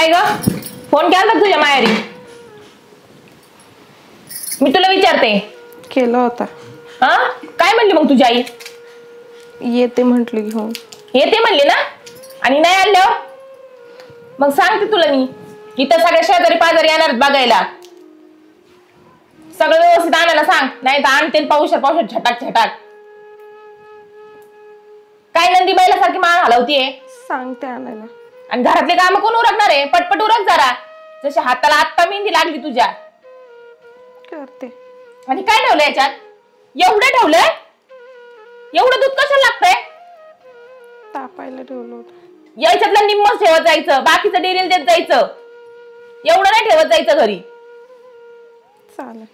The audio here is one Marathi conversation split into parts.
काय ग फोन केला का तुझ्या माहेरी? मी तुला विचारते. केला होता. हा काय म्हणली मग तुझी आई? येते म्हटली घेऊन. येते म्हणली ना? आणि नाही आणल्यावर मग सांगते तुला मी इथं सगळ्या शेजारी पाजारी येणार बघायला. सगळं व्यवस्थित आणायला सांग, नाही तर आणते पाऊशात पाऊशात छटाक छटाक. काय नंदी बैला सारखी मान हलवतीये. सांगते आणायला. आणि घरातले काम कोण उरकणार आहे? पटपट उरक जरा. जशी हाताला आत्ता मेहंदी लागली तुझ्या. करते. आणि काय ठेवलं याच्यात? एवढं ठेवलंय? एवढं दूध कशाला लागतंय? तापायला ठेवलं होतं. याच्यातलं निम्मच ठेवत जायचं, बाकीचं डेरीला देत जायचं. एवढं नाही ठेवत जायचं घरी. चालेल.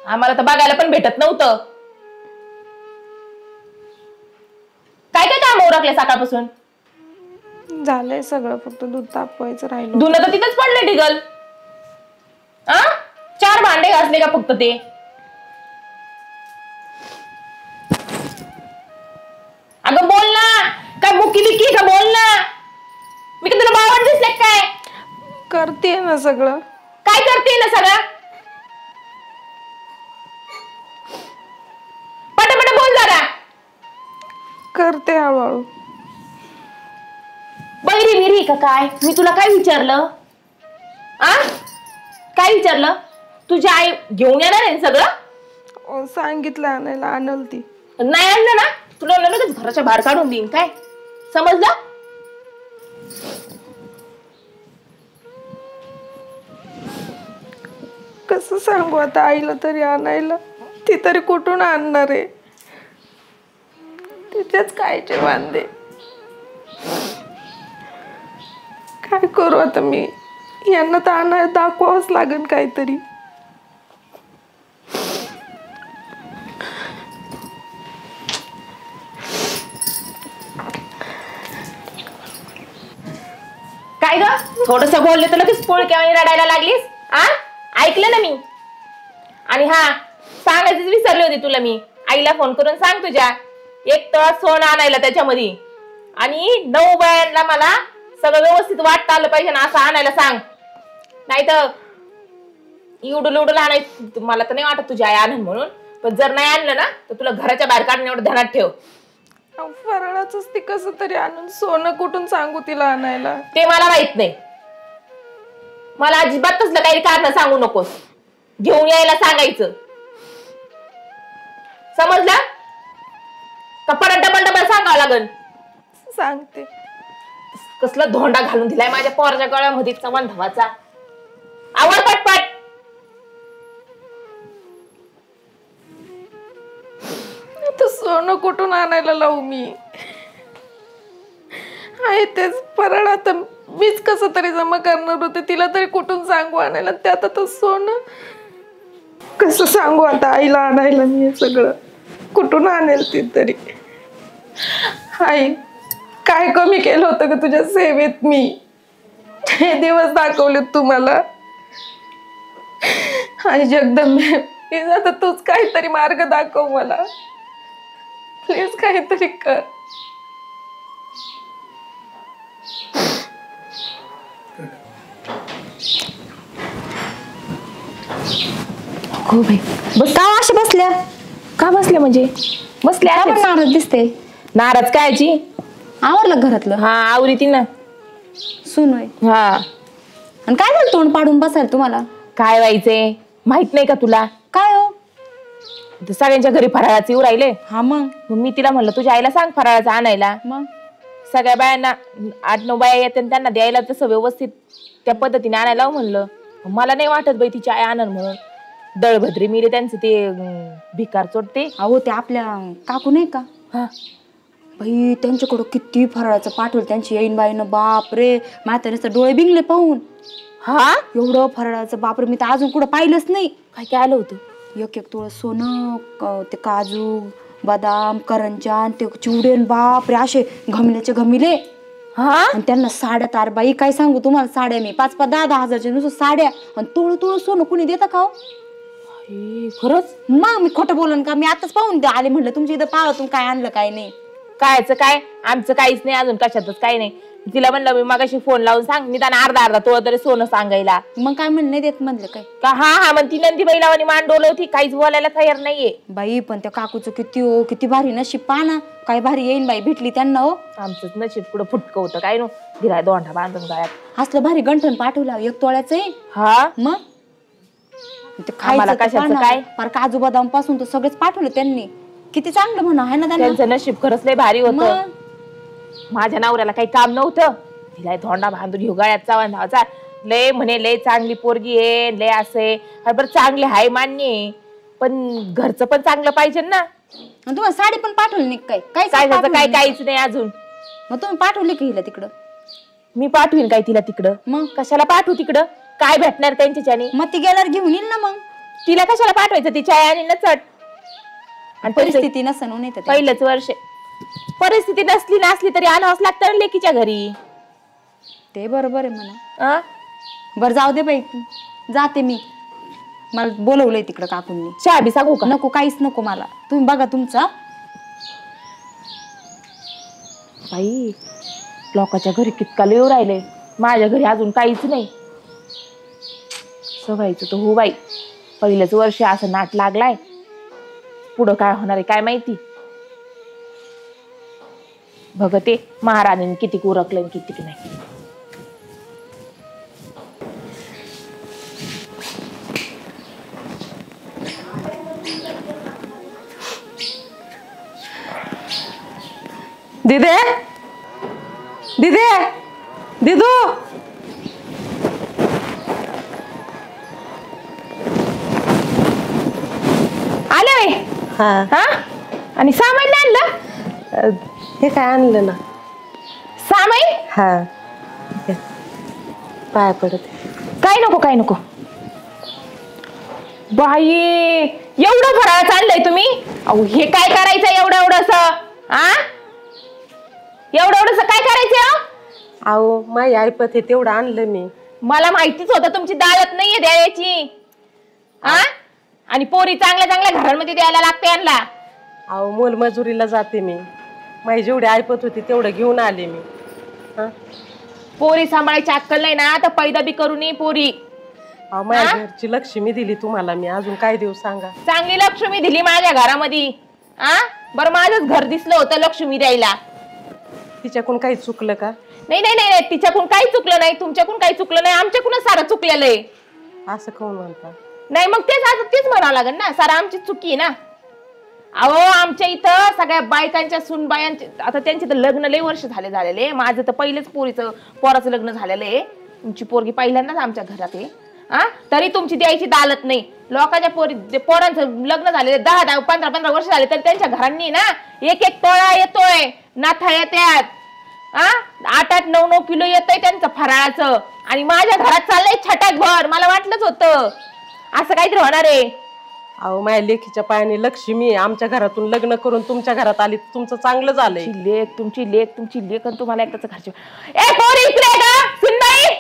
आम्हाला तर बघायला पण भेटत नव्हतं. काय काय काम उरकले सकाळपासून? झालंय सगळं, फक्त दूध तापवायचं राहिलं. धुणं तर तिथंच पडले टिगल. 4 भांडे घासले का फक्त ते? अगं बोल ना. काय बुकी बिकी का बोल ना. मी का तुला बावड दिसले काय? करते ना सगळं. काय करते ना सगळं? पटापट बोल जरा. करते हळूहळू. बैरी बिरी का काय? मी तुला काय विचारलं? काय विचारलं? तुझी आई घेऊन येणार आहे सगळं? सांगितलं आणायला, आणल ती. नाही आणलं ना तुला लगेच घराच्या बाहेर काढून देईन. काय समजलं? कसं सांगू आता आईला तरी आणायला? ती तरी कुठून आणणार आहे? तिच्याच कायचे वांदे. काय करू आता मी? यांना तर आणायला दाखवावंच लागेल काहीतरी. काय ग थोडस बोलले तर लगेच पोळक्या रडायला लागलीस? ऐकलं ना मी. आणि सांगायचीच विसरली होती तुला मी. आईला फोन करून सांग तुझ्या 1 तोळा सोनं आणायला त्याच्यामध्ये. आणि 9 बायांना मला सगळं व्यवस्थित वाटता आलं पाहिजे ना असं आणायला सांग. नाही तर इवडूल उडूल आणायचं. मला तर नाही वाटत तुझी आई आणन म्हणून, पण जर नाही आणलं ना तर तुला घराच्या बाहेर काढणं एवढं ध्यानात ठेव. फराळाच ती कसं तरी आणून. सोनं कुठून सांगू तिला आणायला? ते मला माहित नाही. मला अजिबात तसलं काही कारण सांगू नकोस. घेऊन यायला सांगायचं. समजलं का? परत डबल डबल सांगावं लागल. सांगते. कसला धोंडा घालून दिलाय माझ्या पोराच्या गळ्यामध्ये चव्हाण धवाचा. आवड पटपट. आता सोनं कुठून आणायला लावू मी? आहे तेच फराळ. आता मीच कसं तरी जमा करणार होते. तिला तरी कुठून सांगू आणायला? त्यात आता सोनं कसं सांगू आता आईला आणायला? मी हे सगळं कुठून आणेल ती तरी? आई काय कमी केलं होतं का तुझ्या सेवेत मी? हे दिवस दाखवलेत तुम्हाला. आई जगदंबे आता तूच काहीतरी मार्ग दाखव मला. प्लीज काहीतरी कर. हो बाई बस. का अशा बसल्या? का बसल्या म्हणजे? बसल्या का पण नाराज दिसते? नाराज कायची? आवरलं घरातलं? आवरी ती ना. सुनोय. आणि काय झालं तोंड पाडून बसायला तुम्हाला? काय व्हायचंय माहित नाही का तुला? काय हो? सगळ्यांच्या घरी फराळाचे येऊ राहिले. मग मी तिला म्हणलं तुझ्या आईला सांग फराळाचं आणायला. मग सगळ्या बायांना 8-9 बाया येते त्यांना द्यायला तसं व्यवस्थित त्या पद्धतीने आणायला म्हणलं. मला नाही वाटत बाई तिची आई आणन म्हणून. दळभद्री मिले त्यांचं ते भिकार चोटते. अहो ते आपल्या काकू नाही का? बाई त्यांच्याकडं किती फराळाचं पाठवलं त्यांची येईन बाईनं. बाप रे म्हाताऱ्याचं डोळे बिंगले पाहून. एवढं फराळाचं बापरे मी तर अजून कुठं पाहिलंच नाही. काय काय आलं होतं? 1-1 तोळं सोनं, ते काजू बदाम करंजान ते चिवडे. बाप रे असे घमिल्याचे घमिले. आणि त्यांना साड्या तार. बाई काय सांगू तुम्हाला, साड्या मी 5-5, 10-10 हजारच्या नुसतं साड्या. आणि तोळं सोनं कुणी देता का? खरंच? मग मी खोटं बोलन का? मी आताच पाहून आले म्हणलं तुमच्या इथं पाहा तुम्ही काय आणलं काय नाही. कायचं काय? आमचं काहीच नाही अजून कशातच काही नाही. तिला म्हणलं मी मगाशी फोन लावून सांग निदान अर्धा अर्धा तोळा तरी सोनं सांगायला. मग काय म्हणले देत म्हणलं काय का हा मग ती नंदीबाई लावानी मान डोलवती, काहीच बोलायला तयार नाहीये. बाई पण त्या काकूचं किती भारी नशीब पहा ना, काय भारी येईन बाई भेटली त्यांना. हो आमचंच नशीब पुढं फुटकं होतं काय नो, दिलाय दोंडा बांधून गायात. असलं भारी गंठण पाठवलं 1 तोळ्याचं आहे. हा मग ते आम्हाला खायचं कशाचं काय काय? फार काजू बदाम पासून तर सगळेच पाठवलं त्यांनी. किती चांगलं म्हणा आहे ना त्यांना. त्यांचं नशीब खरंच लय भारी होतं. मग माझ्या नवऱ्याला काही काम नव्हतं, तिला धोंडा बांधून घेऊ गळ्यात चावण धावाचा. लय म्हणे लय चांगली पोरगी आहे, लय असे बरं चांगले हाय मान्य आहे, पण घरचं पण चांगलं पाहिजे ना. आणि तुम्हाला साडी पण पाठवली नाही काय? काय त्याचं काय काहीच नाही अजून. मग तुम्ही पाठवली की हिला तिकडं? मी पाठवीन काय तिला तिकडं? मग कशाला पाठवू तिकडं? काय भेटणार त्यांच्याच्याने? मग ती गेल्यावर घेऊन येईल ना. मग तिला कशाला पाठवायचं, तिच्या आणि न चट. आणि परिस्थिती नसन होऊन येतं ते. पहिलंच वर्ष, परिस्थिती नसली तरी आणावंच लागतं ना लेकीच्या घरी. ते बरोबर आहे म्हणा. आ? बरं जाऊ दे बाई, जाते मी. मला बोलवलंय तिकडं काकूंनी. चहा बी सांगू का? नको, काहीच नको मला. तुम्ही बघा तुमचा. बाई लोकांच्या घरी कितका येऊ राहिले, माझ्या घरी अजून काहीच नाही. सवायचं तर हो बाई, पहिलंच वर्ष असं नाट लागलाय, पुढं काय होणार आहे काय माहिती. बघते महाराणीने किती उरकलं किती नाही. दिदे दिदे दिदू आले बाई. हा आणि सामान नाही आणलं? हे काय आणलं ना? सामान हा पाया पडत. काय नको काय नको. बाई एवढं फराळ चाललंय तुम्ही? अहो हे काय करायचं एवढं एवढंस? आ एवढं एवढंस काय करायचं? अहो माई ऐपत हे तेवढं आणलं मी. मला माहितीच होतं तुमची दालत नाहीये द्यायची. आ आणि पोरी चांगल्या चांगल्या घरांमध्ये द्यायला लागते यांना. अहो मोलमजुरीला जाते मी, माई जेवढी ऐपत होती तेवढं घेऊन आले मी. हा पोरी सांभाळायची अक्कल नाही ना तर पैदा बी करू नये पोरी. अहो माझ्या घरची लक्ष्मी दिली तुम्हाला मी, अजून काय देऊ सांगा? चांगली लक्ष्मी दिली माझ्या घरामध्ये. आ बरं माझंच घर दिसलं होतं लक्ष्मी द्यायला. तिच्याकडून काही चुकलं का? नाही नाही नाही नाही, तिच्याकडून काही चुकलं नाही, तुमच्याकडून काही चुकलं नाही, आमच्याकडूनच सारं चुकलेलं आहे. असं कोण म्हणता? नाही मग तेच म्हणावं लागेल ना, सारं आमची चुकी आहे ना. अहो आमच्या इथं सगळ्या बायकांच्या सुनबायांचे आता त्यांचे तर लग्न लय वर्ष झालेले. माझं तर पहिलेच पोराचं लग्न झालेलं आहे. तुमची पोरगी पहिल्यांदाच आमच्या घरात आहे. तरी तुमची द्यायची दालत नाही. लोकांच्या पोरांचं लग्न झालेले 10-10, 15-15 वर्ष झाले तरी त्यांच्या घरांनी ना 1-1 तोळा येतोय, नाथा येत्यात. 8-8, 9-9 किलो येतंय त्यांचं फराळाचं. आणि माझ्या घरात चाललंय छटाकभर. मला वाटलंच होतं असं काहीतरी होणार आहे. अहो माझ्या लेखीच्या पायाने लक्ष्मी आहे, आमच्या घरातून लग्न करून तुमच्या घरात आली, तुमचं चांगलं झालंय. तुमची लेख आणि तुम्हाला एकदाच घरचे. ए पोरी इकडे आहे का? सुनबाई,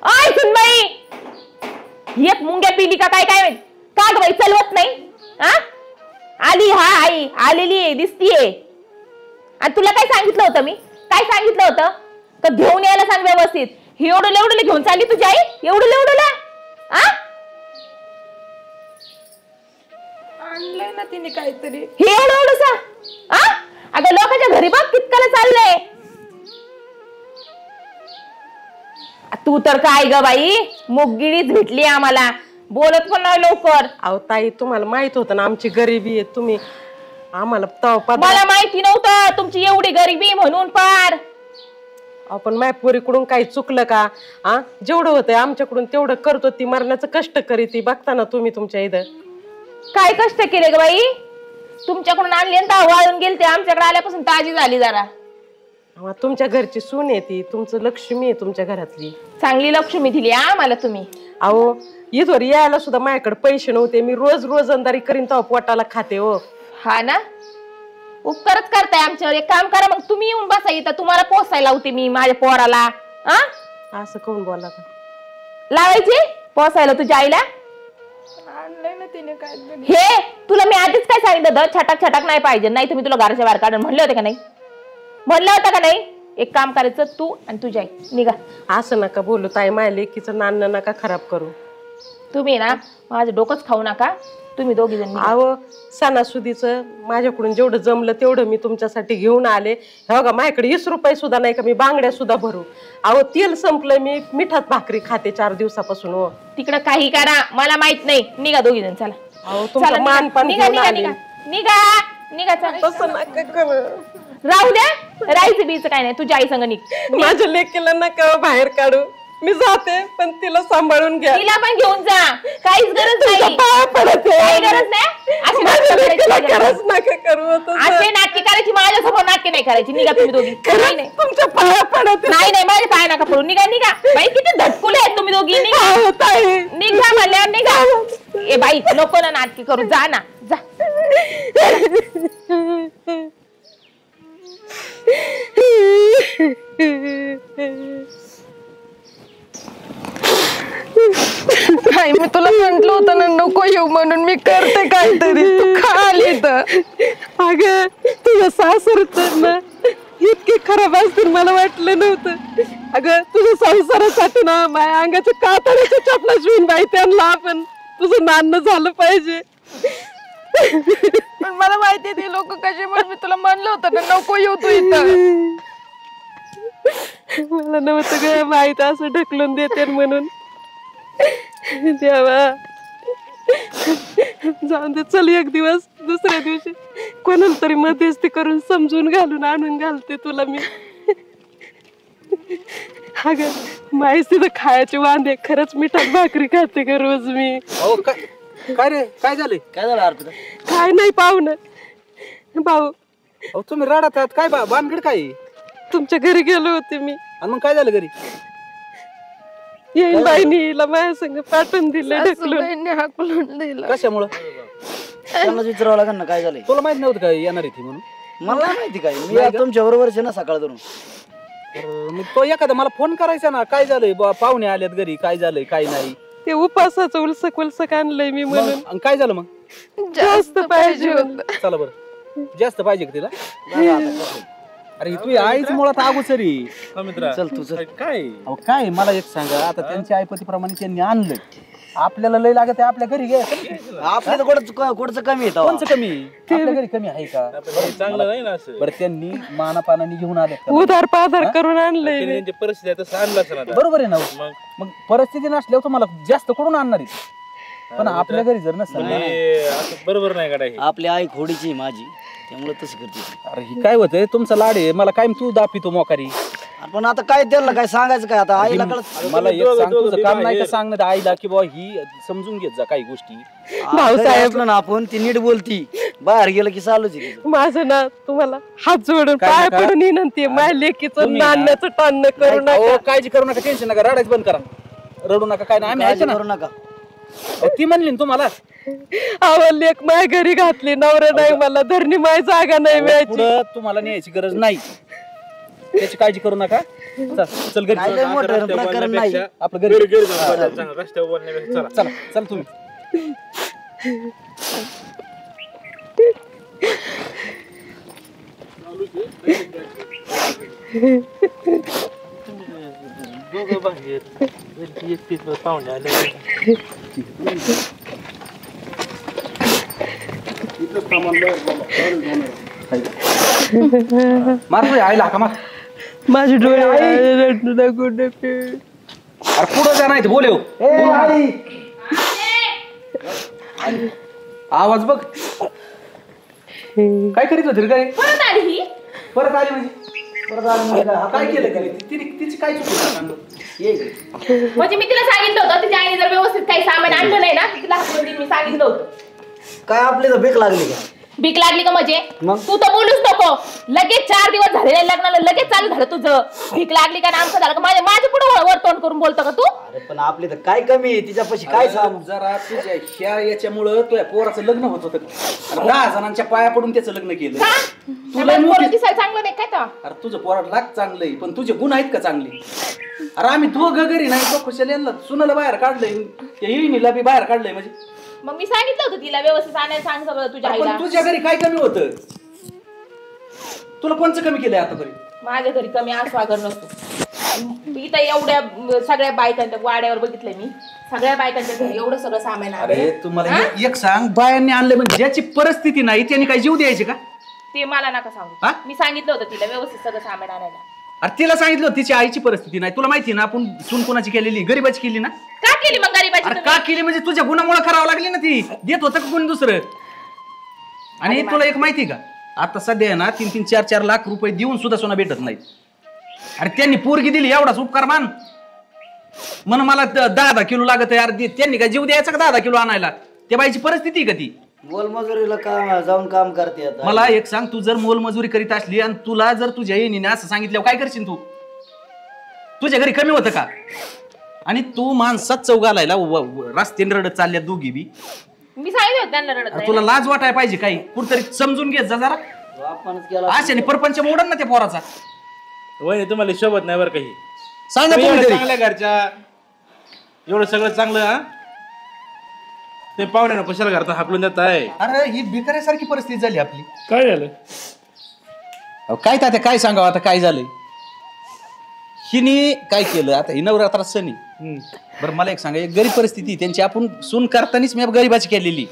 ओय सुनबाई, एक मुंग्या पिली का काय काय का ग बाई चलवत नाही? आली हा आई आलेली आहे दिसतीये. आणि तुला काय सांगितलं होतं मी? काय सांगितलं होतं? तर घेऊन यायला सांग व्यवस्थित. हे एवढं घेऊन चालली तुझी आई? एवढं आणलंय ना तिने काहीतरी. हे एवढं अगं लोकांच्या घरी बघ कितकाला चाललंय. तू तर काय ग बाई मुगगिरीच भेटली आम्हाला, बोलत पण नाही लवकर. अहो ताई तुम्हाला माहित होतं ना आमची गरिबी आहे, तुम्ही आम्हाला मला माहिती नव्हतं तुमची एवढी गरिबी म्हणून. पार आपण माय पोरीकडून काही चुकलं का? जेवढं होतंय आमच्याकडून तेवढं करतो. ती मरण्याचं कष्ट करीती बघता ना तुम्ही तुमच्या इथं. काय कष्ट केले ग बाई? तुमच्याकडून आणले ना वाळून गेलते, आमच्याकडे आल्यापासून ताजी झाली जरा. तुमच्या घरची सून आहे ती, तुमचं लक्ष्मी आहे तुमच्या घरातली. चांगली लक्ष्मी दिली आम्हाला तुम्ही. अहो इथवर यायला सुद्धा माझ्याकडे पैसे नव्हते, मी रोज अंधारी करीन तेव्हा पोटाला खाते. हो हा ना, उपकारच करताय आमच्यावर. एक काम करा मग तुम्ही येऊन बसा इथं, तुम्हाला पोसायला लावते मी माझ्या पोराला. असं कोण बोला लावायची पोसायला तुझ्या आईला? आणलंय ना तिने काय. हे तुला मी आधीच काय सांगितलं होतं, छटाक नाही पाहिजे, नाही तुम्ही तुला घराच्या बाहेर काढून म्हणले होते का नाही? म्हणलं होतं का नाही? एक काम करायचं, तू आणि तुझी आई निघा. असं नका बोलू ताई, माझ्या लेकीचं नाणं नका खराब करू. तुम्ही ना माझं डोकंच खाऊ नका. तुम्ही दोघी जण निघा. अहो सणासुदीचं माझ्याकडून जेवढं जमलं तेवढं मी तुमच्यासाठी घेऊन आले. हे बघा माझ्याकडे 20 रुपये सुद्धा नाही का मी बांगड्या सुद्धा भरू. अहो तेल संपलं, मी मिठात भाकरी खाते 4 दिवसापासून. हो तिकडं काही करा, मला माहित नाही. निघा दोघी जण, चला. अहो तुमचं मान पण निघा घेऊन निघा आले. निघा निघा निघा, चला. तसं नका करू. राहू द्या, राहायचं बीचं काय नाही. तुझ्या आई संग निघ. माझ्या लेकीला नका बाहेर काढू. मी जाते पण तिला सांभाळून घ्या. तिला पण घेऊन जा, काहीच गरज नाही. पाया पडते. काही गरज नाही. अशी माझ्या नाटकं लेकीला करायची खरंच नका करू तसं. असे नाटके करायची, माझ्यासमोर नाटके नाही करायची. निघा तुम्ही दोघी. नाही नाही तुमच्या पाया पडते. नाही नाही, माझ्या पाया नका पडू. निघा निघा. बाई किती धटकुले आहेत तुम्ही दोघी. निघा अहो ताई, निघा म्हणल्यावर निघा. ए बाई नको ना नाटके करू, जा ना जा. आई मी तुला म्हंटल होतं ना नको येऊ म्हणून. मी करते काहीतरी, तू खाली तर. अगं तुझं सासरच ना इतके खराब असतील मला वाटलं नव्हतं. अगं तुझ्या संसारासाठी ना माझ्या अंगाच्या कातड्याच्या चपला शिवून बाई त्यांना आपण तुझं नाणं झालं पाहिजे. पण मला माहितीये ते लोक कसे, म्हणून मी तुला म्हणलं होतं ना नको येऊ तू इथं. मला नव्हतं ग माहित असं ढकलून देते म्हणून. देवा जाऊन दे, चल एक दिवस दुसऱ्या दिवशी कोणाला तरी मध्यस्थी करून समजून घालून आणून घालते तुला मी. अगं माहीत तिथं खायचे वांदे, खरंच मिठात भाकरी खाते का रोज मी. अहो काय रे, काय झालंय? काय झालं अर्पिता? काय नाही पाहुणं. भाऊ अहो तुम्ही रडत आहात काय? बानगड काय आहे? तुमच्या घरी गेलो होते मी. आणि मग काय झालं घरी? येईन बाईनीला माझ्या संग पाठवून दिलं ढकलून. सासूबाईंनी हाकलून दिलं. कशामुळं? त्यांनाच विचारावं लागेल ना काय झालंय. तुला माहित नव्हतं काय येणार आहे ती म्हणून? मला नाही माहिती काय, मी आज तुमच्या बरोबरच आहे ना सकाळ धरून. मग तो एखादा मला फोन करायचा ना, काय झालंय पाहुणे आल्यात घरी, काय झालंय काय नाही. ते उपासाचं उलसक उलसक आणलंय मी म्हणून. मग आणि काय झालं मग? जास्त पाहिजे होत. चला बरं, जास्त पाहिजे का तिला? अरे तू आईच मुळात अगोचरी. चल तू चल. काय अहो काय मला एक सांगा, आता त्यांच्या आईपतीप्रमाणे त्यांनी आणलंय, आपल्याला लय लागत आहे, आपल्या घरी घे. आपल्या तर कुठचं कमी येतं कोणचं कमी? आपल्या घरी कमी आहे का? चांगलं नाही ना असं. बरं त्यांनी मानापानाने घेऊन आले, उधार पाधार करून आणलंय मी. बरोबर आहे ना. मग परिस्थिती नसल्यावर तुम्हाला जास्त करून आणणार आहे, पण आपल्या घरी जर नसेल बरोबर नाही का? आपली आई खोडीची माझी, त्यामुळे तसं करते. अरे ही काय होतंय, तुमचा लाड आहे, मला काय तू दापितो मोकारी. पण आता काय त्याला काय सांगायचं काय आता आईला कळत. मला एक सांग, तुझं काम नाही का सांगणं आईला की बाबा ही समजून घेत जा काही गोष्टी. भाऊसाहेब ना आपण ती नीट बोलती, बाहेर गेलं की चालूच आहे तिचं. माझं ना तुम्हाला हात जोडून काय पाय नका? पडून विनंती आहे, माझ्या लेकीचं तुम्ही ना- नाण्याचं टाणं करू नका. अहो, काळजी करू नका, टेन्शन नका, रडायचं बंद करा, रडू नका, काय नाही आम्ही काळजी आहे ना. करू नका. अहो, ती म्हणली ना तुम्हाला अहो लेक माझ्या घरी घातली, नवरा नाही मला, धरणी माझी जागा नाही मिळायची. पुढं तुम्हाला न्यायची गरज नाही, त्याची काळजी करू नका. चल घरी काय लय मोठं प्रकरण नाही. आपलं घरी चला चला तुम्ही. मार आईला का मार. माझे डोळे अरे पुढं जा, नाही बोलेव आवाज बघ. काय करीत होती रे? काय परत आली ही. परत आली म्हणजे? काय केलं का रे? तिची काय चुकी? म्हणजे मी तिला सांगितलं होतं, तिच्या आईने जर व्यवस्थित काही सामान आणलं नाही ना, तिला हाकलून देईन मी सांगितलं होतं. काय आपली तर भीक लागली का? भीक लागली का म्हणजे? मग? तू तर बोलूच नको. लगेच 4 दिवस झालेले लग्नाला लगेच चालू झालं तुझं. भीक लागली का नामचं झालं का? माझ्या पुढे वर तोंड करून बोलतो का तू? अरे पण आपली तर काय कमी आहे तिच्यापाशी, काय सांगू. जरा तुझ्या ह्या याच्यामुळं तुझ्या पोराचं लग्न होत होतं. 10 जणांच्या पाया पडून त्याचं लग्न केलं. का? तुला पोरं मोठी- दिसायला चांगलं नाही काय तेव्हा? अरे तुझं पोरात लाग चांगलंय, पण तुझे गुण आहेत का चांगले? अरे आम्ही दोघं घरी नाही, तो खुशाल यांना सुनाला बाहेर काढलंय, त्या येईनीला बी बाहेर काढलंय. म्हणजे मग मी सांगितलं होतं तिला व्यवस्थित आणायला सांग सगळं तुझ्या आईला. पण तुझ्या घरी काय कमी होतं? तुला कोणचं कमी केलंय आतापर्यंत? माझ्या घरी कमी आस्वागर नसतो. इथं एवढ्या सगळ्या बायकांच्या वाड्यावर बघितलंय मी, सगळ्या बायकांच्या घरी एवढं सगळं सामान आहे. अरे तुम्हाला एक सांग, बायांनी आणले म्हणजे ज्याची परिस्थिती नाही त्यांनी काय जीव द्यायचे का? ते मला नका सांगू. मी सांगितलं होतं तिला व्यवस्थित सगळं सामान आणायला. अरे तिला सांगितलं तिची आईची परिस्थिती नाही, तुला माहिती ना आपण सून कोणाची केलेली, गरीबाची केली ना. का केली मग गरीबाची? अरे का केली म्हणजे तुझ्या गुणामुळे करावं लागली ना, ती देत होतं का कोणी दुसरं. आणि तुला एक माहिती का, आता सध्या ना 3-3, 4-4 लाख रुपये देऊन सुद्धा सोना भेटत नाही. अरे त्यांनी पोरगी दिली एवढाच उपकार मान. म्हण मला 10-10 किलो लागत आहे. अरे त्यांनी काय जीव द्यायचा का 10-10 किलो आणायला? त्या बाईची परिस्थिती का ती? मोलमजुरीला जाऊन काम करते आता. मला एक सांग, तू जर मोलमजुरी करीत असली आणि तुला जर तुझ्या येणीने असं सांगितलं काय करशील तू? तुझ्या घरी कमी होतं का? आणि तू माणसात चव घालायला रस्त्याने रडत चालल्या दोघी बी. मी सांगितलं होतं त्यांना रडत. तुला लाज वाटाय पाहिजे काही, कुठतरी समजून घे जरा. आपणच केला अशाने परपंच मोडन ना त्या पोराचा. वय तुम्हाला शोभत नाही बरं काही. सांगा तुम्ही तरी. चांगल्या घरच्या एवढं सगळं चांगलं हा ते पाहुण्यानं कशाला घरात हाकलून देत आहे. अरे ही भिकाऱ्यासारखी परिस्थिती झाली आपली. काय झालं? काय तात्या काय सांगावं आता काय झालंय. हिने काय केलं आता, ही नवरात्रात सणी. बरं मला एक सांगा, एक गरीब परिस्थिती त्यांची, आपण सून करतानीच मी गरीबाची केलेली,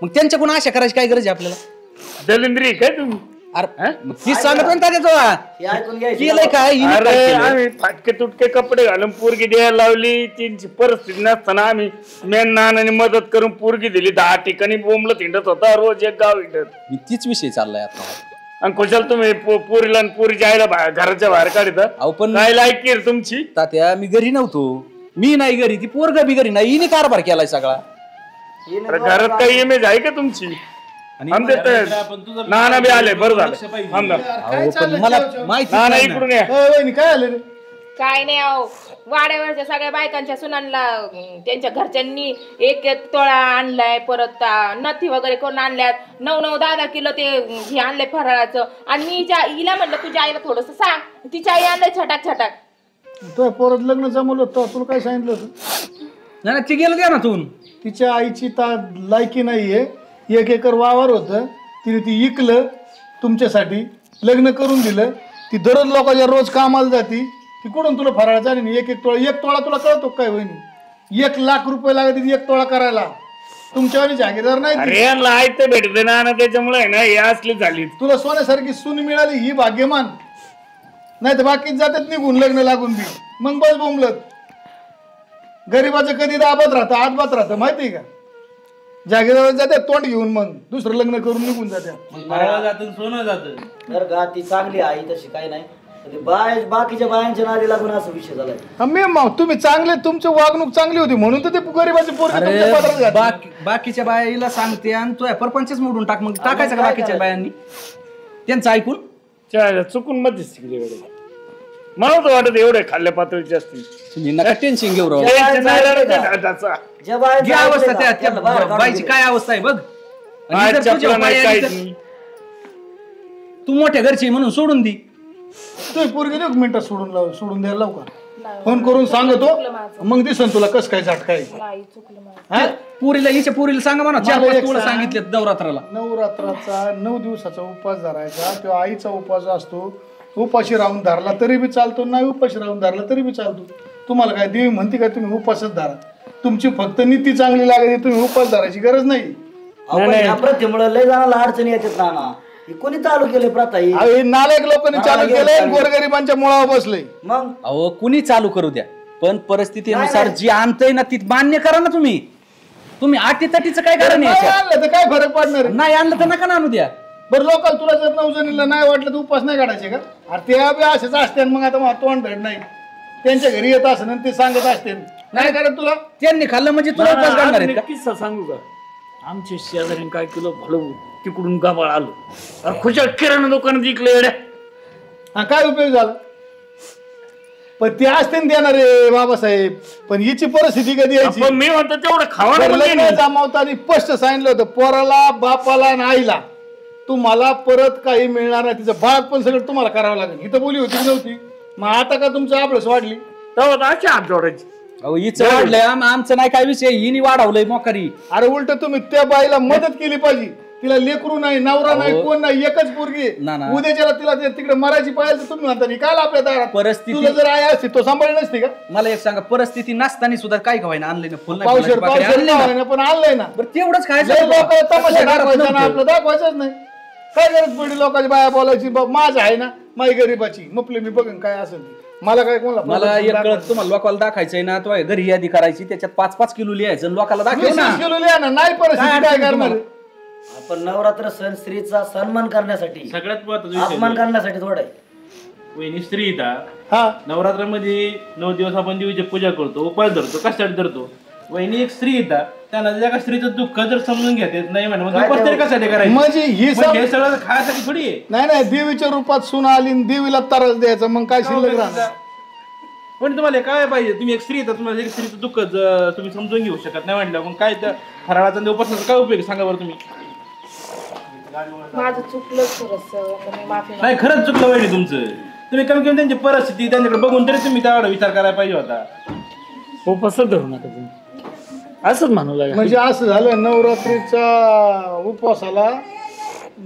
मग त्यांच्याकडून आशा करायची काय गरज आहे आपल्याला? दलिंद्री काय तुम्ही? अरे तीच सांगत म्हणता हे ऐकून घ्यायचं. केलंय काय हिने काय अरे केलं? आम्ही फाटके तुटके कपडे घालून पोरगी द्यायला लावली. त्यांची परिस्थिती नसताना आम्ही मेन नानाने मदत करून पोरगी दिली. 10 ठिकाणी बोंबलत हिंडत होता, रोज एक गाव हिंडत. मी तीच विषय चाललाय आता. आणि खुशाल तुम्ही पोरीला आणि पोरीच्या आईला घराच्या बाहेर काढता. अहो पण काय लायकी रे तुमची? तात्या मी घरी नव्हतो, मी नाही घरी, ती पोरग बी घरी नाही, हिने कारभार केलाय सगळा. अरे घरात काही इमेज आहे का तुमची? नाना बी आले, बरं झालं. अहो पण मला माहिती नाना नाही ना. इकडून या. काय आलं? काय नाही अहो, वाड्यावरच्या सगळ्या बायकांच्या सुनांना त्यांच्या घरच्यांनी 1-1 तोळा आणलाय, परत नथी वगैरे करून आणल्यात. 9-9, 10-10 किलो ते हे आणलंय फराळाचं. आणि मी हिला म्हणलं तुझ्या आईला थोडस सांग, तिच्या आई आणलंय छटाक छटाक. तो परत लग्न जमवलं होतं, तुला काय सांगितलं होतं? नाही ती गेलं द्या ना तू. तिच्या आईची लायकी नाहीये. 1 एकर वावर होतं, तिने ती इकलं तुमच्यासाठी, लग्न करून दिलं. ती दररोज लोकांच्या रोज कामाला जाती. ती कुठून तुला फराळाचा आणि 1-1 तोळा? 1 तोळा तुला कळतो काय वहिनी? 1 लाख रुपये लागत 1 तोळा करायला. तुमच्यावानी जागीरदार नाही ती. अरे लायत भेटते ना, त्याच्यामुळे ना हे असली झाली. तुला सोन्यासारखी सून मिळाली ही भाग्यमान. नाही तर बाकी जातात निघून लग्न लागून बी. मग बस बोंबलत. गरीबाचं कधी दाबत राहतं, आतबात राहतं, माहिती का? जागेदार जाते तोंड घेऊन, मग दुसरं लग्न करून निघून जाते. सोनं जातं. तर का ती चांगली आई तशी काही नाही. बाकीच्या बायांच्या नादी लागून असा विषय झालाय. तुम्ही चांगले, तुमची वागणूक चांगली होती म्हणून तर ते गरीबाची पोरगी तुमच्या पदरात घातली. बाकीच्या बाईला सांगते आणि तो परपंचच मोडून टाक. मग टाकायचं का बाकीच्या बायांनी त्यांचं ऐकून? चुकून मध्येच शिकले एवढे. मला तर वाटत एवढे खाल्ल्या पातळीचे असतील. तुम्ही नका टेन्शन घेऊ राव. ज्या बाया जी अवस्था त्या बाईची काय अवस्था आहे बघ. आणि जर तुझ्या बाई आली तर तू मोठ्या घरची म्हणून सोडून दी. तुम्ही पोरगी 1 मिनिटात सोडून द्यायला लावू का? फोन करून सांगतो, मग दिसन तुला कसं काय झटकाय. पुरीला हिच्या पुरीला सांगा म्हणा 4-5 तुला सांगितले नवरात्राला. नवरात्राचा 9 दिवसाचा उपवास धरायचा. किंवा आईचा उपवास असतो. उपाशी राहून धरला तरी बी चालतो, नाही उपाशी राहून धरला तरी बी चालतो. तुम्हाला काय देवी म्हणते का तुम्ही उपवासच धरा? तुमची फक्त नीती चांगली लागते, तुम्ही उपवास धरायची गरज नाही. प्रथेमुळे लय जणांना अडचणी येतात नाना. कोणी चालू केले प्रथा ही? नालायक लोकांनी चालू केलंय, गोरगरिबांच्या मुळावर बसले. मग अहो कुणी चालू करू द्या, पण परिस्थितीनुसार जी आणतंय ना ती मान्य करा ना. तुम्ही आटीतटीचं काय कारण आहे? आणलं तर काय फरक पडणार? नाही आणलं तर नका ना आणू द्या. बरं लोकल तुला जर 9 जणीला नाही वाटलं तर उपास नाही काढायचे का? अरे ते बी असेच असते. मग आता मला तोंड धड नाही, त्यांच्या घरी येत असं ते सांगत असते. नाही करत तुला त्यांनी खाल्लं म्हणजे तुला उपास करणार आहेत का? किस्सा सांगू का? आमच्या शेजारी काय केलं भलं, तिकडून गाबाळ आलो. अरे खुशाल किराणा दुकानात विकलं येड्या. हा काय उपयोग झाला? पण ते असते देणार रे बाबासाहेब. पण हिची परिस्थिती कधी यायची? पण मी म्हणतो तेवढं खावा. जमावताना स्पष्ट सांगितलं होतं पोराला, बापाला आणि आईला तुम्हाला परत काही मिळणार नाही. तिचं बाळ पण सगळं तुम्हाला करावं लागेल. इथं बोली होती नव्हती? मग आता का तुमचं आपलंच वाढली? तेव्हा अशी हात जोडायची. अहो हिचं वाढलंय, आमचं नाही काय विषय, हिने वाढवलंय मोकारी. अरे उलट तुम्ही त्या बाईला मदत केली पाहिजे. तिला लेकरू नाही नवरा नाही कोण नाही एकच पोरगी ना, ना. उद्याच्याला तिला तिकडे मरायची पाहिजे तर तुम्ही म्हणता नाही काल आपल्या दारात परिस्थिती- तुला जर आई असती तो सांभाळली नसती का मला एक सांगा परिस्थिती नसताना सुद्धा काय खवायना आणले ना फुल पावशेर पावशेर पण आणलंय ना बरं तेवढंच लय खायचं लोकांना तमाशा दाखवायचा ना आपलं दाखवायचंच नाही काय गरज पडली लोकांची बाया बोलायची माझं आहे ना माझी गरीबाची मुपली मी बघन काय असेल ती मला काय कोणाला मला एक कळत तुम्हाला लोकांना दाखवायचंय ना तो घरी यादी करायची त्याच्यात 5-5 किलो लिहायचं आणि लोकांना दाखव ना 20 किलो लिहा ना नाही परिस्थिती काय करणार आपण नवरात्र सण स्त्रीचा सन्मान करण्यासाठी सगळ्यात महत्वाचा अपमान करण्यासाठी थोडं आहे. वहिनी स्त्री येतात हा नवरात्रामध्ये 9 दिवस आपण देवीची पूजा करतो उपास धरतो कशासाठी धरतो वहिनी एक स्त्री येतात त्यांना त्या स्त्रीचं दुःख जर समजून घेत येत नाही म्हणून काय उपास तरी ते- कशासाठी करायचं म्हणजे ही मग हे सगळं खायसाठी थोडी आहे नाही नाही देवीच्या रूपात सून आली आणि देवीला त्रास द्यायचा मग काय शिल्लक राहणार पण तुम्हाला काय पाहिजे तुम्ही एक स्त्री येतात तुम्हाला एक स्त्रीचं दुःख तुम्ही समजून घेऊ शकत नाही म्हटलं मग काय त्या फराळाचा उपासनाचा काय उपयोग आहे? सांगा बरं तुम्ही माझं चुकलं थोडंसं मी माफी नाही खरंच चुकलं वहिनी तुमचं तुम्ही कमी कमी त्यांची परिस्थिती त्यांच्याकडे बघून तरी तुम्ही त्यावेळेला विचार करायला पाहिजे होता उपवासच धरू नका तुम्ही असंच म्हणू लागेल म्हणजे असं झालं नवरात्रीच्या उपवासाला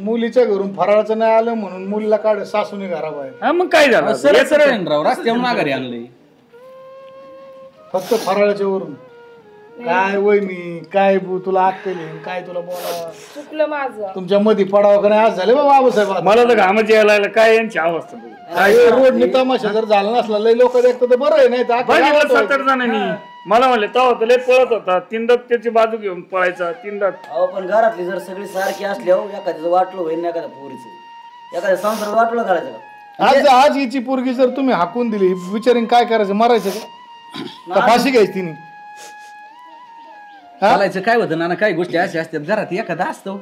मुलीच्या घरून फराळाचं नाही आलं म्हणून मुलीला काढ सासूने घराबाहेर हा मग काय झालं सरळ सरळ आहे ना राव रस्त्यावर माघारी आणलंय फक्त फराळाच्या वरून काय वहिनी काय तुला अक्कल येईन काय तुला बोला चुकलं माझं तुमच्या मध्ये पडावं का नाही आज झाले बाबा बाबासाहेब आता. मला तर घामाची यायला लागलं काय यांची अवस्था बघ. काय रोड तमाशा जर झाला नसला लय लोक देखतात तर बरं आहे नाही तर अख्ख्या बघितलं गावात 7-8 जणांनी मला म्हणले तेव्हा तर लय पळत होता तीनदात त्याची बाजू घेऊन पळायचा तीनदात अहो पण घरातली जर सगळी सारखी असली हो एखाद्याचं वाटलं होईल ना एखाद्या पोरीचं एखाद्या संसार वाटलं करायचं का आज आज हिची पोरगी जर तुम्ही हाकून दिली विचारीन काय करायचं मारायचं का का फाशी घ्यायची तिने चालायचं काय होतं ना काही गोष्टी अशा असतात घरात एखादा असतो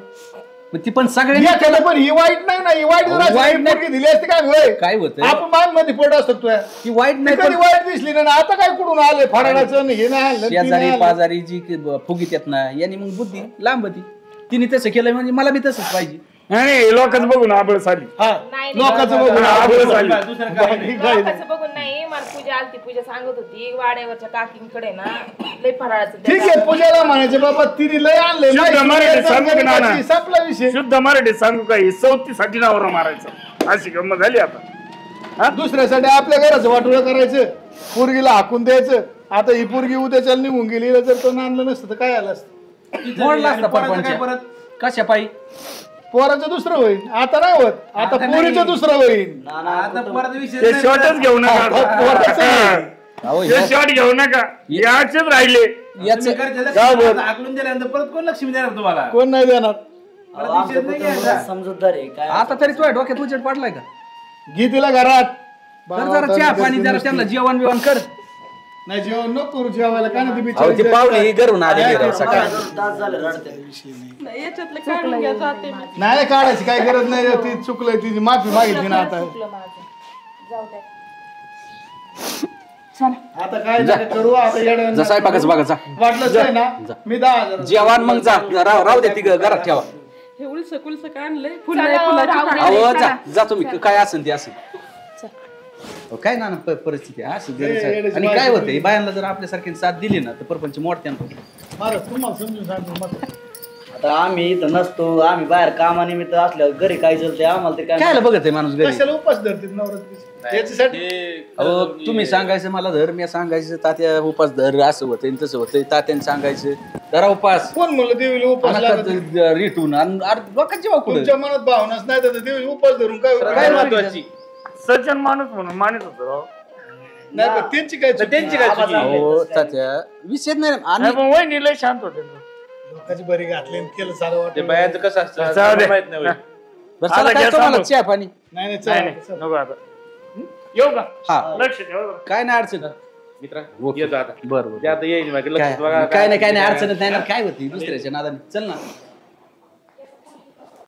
मग ती पण सगळ्यांनी एखादं पण ही वाईट नाही ना ही वाईट जर असली, वाईट ही नाही. पोरगी दिली असती काय होय काय होतं आपण मान मध्ये पडत असतो तुया. ती वाईट ती नाही कधी पण वाईट दिसली नाही ना आता काय कुठून आले फराळाचं आणि हे नाही आणलं, ते नाही शेजारी आणलं. पाजारी जी फुगीत येत ना यांनी मग बुद्धी लांब होती तिने तसं केलं म्हणजे मला बी तसंच पाहिजे नाही लोकांचं बघून आबळ साली हा नाही, लोकांचं नाही. बघून आबळ साली दुसरं काय नाही. लोकांचं बघून नाही मला पूजा आलती पूजा सांगत होती वाड्यावरच्या काकींकडे ना लय फराळाचं ठीक आहे पूजाला म्हणायचे बाबा तिने लय आणलंय शुद्ध नाही, मराठीत सांगू की नाना? गरीबाची, संपला विषय शुद्ध मराठीत सांगू काही 34साठी नवरा मारायचा अशी गंमत झाली आता दुसऱ्यासाठी आपल्या घराचं वाटोळं करायचं पोरगीला हाकून द्यायचं आता ही पोरगी उद्याच्या निघून गेली जर तो आणलं नसतं तर काय आलं असतं मोडला असता पोराचं काय परपंच परत कशा पायी पोराचं दुसरं होईल आता नाही होत आता पोरीचं दुसरं होईल नाना आता परत विषय ते शॉर्टच घेऊ नका पोराचं होईल. अहो, ते शॉर्ट घेऊ नका याचेच राहिले याच आकलून दिल्यानंतर परत कोण लक्ष्मी देणार तुम्हाला कोण नाही देणार अहो, आमचं कुटुंब समजूतदार आहे काय आता तरी तुझ्या डोक्यात उजेड पडलाय का घे तिला घरात कर जरा चहा पाणी जरा त्यांना जेवण बिवण कर नाही जेवण नको करू जेवायला काय नाही अहो ती पाहुणे घरून आली सकाळी तास झाले रडते नाही काढायची काय गरज नाही ती चुकलंय तिची माफी मागितली ना आता चुकलं माझं जाऊ द्या आता काय नका करू आता येड्यानं जसा स्वयंपाकाचं बघा जा वाटलंच आहे ना मी 10,000 जेवण मग जा राहू दे ती घरात ठेवा हे उलस कुलस का आणलंय चला, राहू दे. अहो जा तुम्ही काय असेल ते असेल अहो, काय ना परिस्थिती असं आणि काय होतंय बायांना जर आपल्यासारखी साथ दिली ना तर परपंच मोडत्या महाराज तुम्हाला समजून सांगतो मग आता आम्ही इथं नसतो आम्ही बाहेर कामानिमित्त असल्यावर घरी काय चालतंय आम्हाला ते काय काय बघत आहे माणूस घरी कशाला उपास धरतील नवरात्रीचे याच्यासाठी अहो तुम्ही सांगायचं मला धर मी सांगायचं तात्या उपास धर असं होतंय आणि तसं होतंय तात्याने सांगायचं धरा उपास कोण म्हणलं देवीला उपास लागत नाही? रिटून लोकांची वाकुड तुमच्या मनात भावनाच नाही तर देवी उपास धरून काय काय महत्वाची सज्जन माणूस म्हणून मानित होतो राव. नाही पण त्यांची काय चुकी? त्यांची काय चुकी? अहो तात्या विषय नाही नाही आणि पण वहिनी लय शांत होते लोकांची बरी घातली आणि केलं सारं ते वाटत बायांचं कसं असतं जाऊ दे. माहित नाही होईल. बरं, चला, आता काय घ्या तुम्हाला सांगू. चहा पाणी नाही नाही नाही चला, नाही चला. नको आता येऊ का हा लक्ष ठेवा बरं. काय नाही अडचण मित्रा ओके. येतो आता बरं ते आता येईल बाकी लक्षात बघा काय नाही अडचणच नाही ना काय होती दुसऱ्याच्या नादाने चल ना